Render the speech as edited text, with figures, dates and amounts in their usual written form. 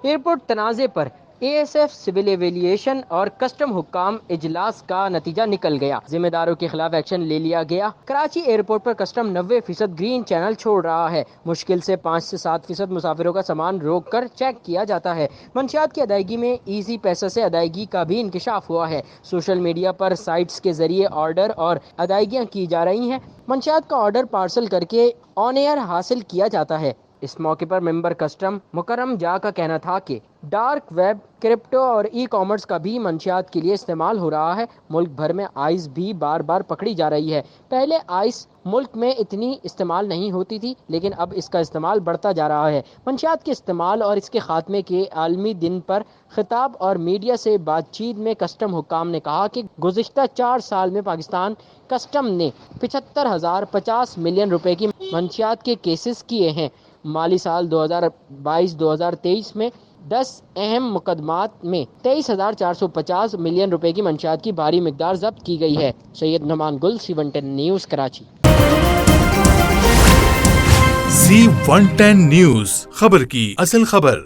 Airport تنازع پر A S F civil aviation اور کسٹم حکام اجلاس کا نتیجہ نکل گیا، ذمہ داروں کے خلاف ایکشن لے لیا گیا۔ کراچی ایئرپورٹ پر کسٹم 90% گرین چینل چھوڑ رہا ہے، مشکل سے 5 سے 7% مسافروں کا سامان روک کر چیک کیا جاتا ہے۔ منشیات کی ادائیگی میں ایزی پیسہ سے ادائیگی کا بھی انکشاف ہوا ہے۔ سوشل میڈیا پر سائٹس کے ذریعے آرڈر اور ادائیگیاں کی جا رہی ہیں۔ منشیات کا آرڈر پارسل کر کے آن ایئر حاصل کیا جاتا ہے۔ اس موقع پر ممبر کسٹم مکرم جا کا کہنا تھا کہ ڈارک ویب، کرپٹو اور ای کامرس کا بھی منشیات کے لیے استعمال ہو رہا ہے۔ ملک بھر میں آئس بھی بار بار پکڑی جا رہی ہے۔ پہلے آئس ملک میں اتنی استعمال نہیں ہوتی تھی، لیکن اب اس کا استعمال بڑھتا جا رہا ہے۔ منشیات کے استعمال اور اس کے خاتمے کے عالمی دن پر خطاب اور میڈیا سے بات چیت میں کسٹم حکام نے کہا کہ گزشتہ 4 سال میں پاکستان کسٹم نے 75,050 ملین روپے کی منشیات کے کیسز کیے ہیں۔ مالی سال 2022-2023 میں 10 اہم مقدمات میں 23,450 ملین روپے کی منشیات کی بھاری مقدار ضبط کی گئی ہے۔ سید نعمان گل، C110 news, Karachi. C110 news, خبر کی اصل خبر۔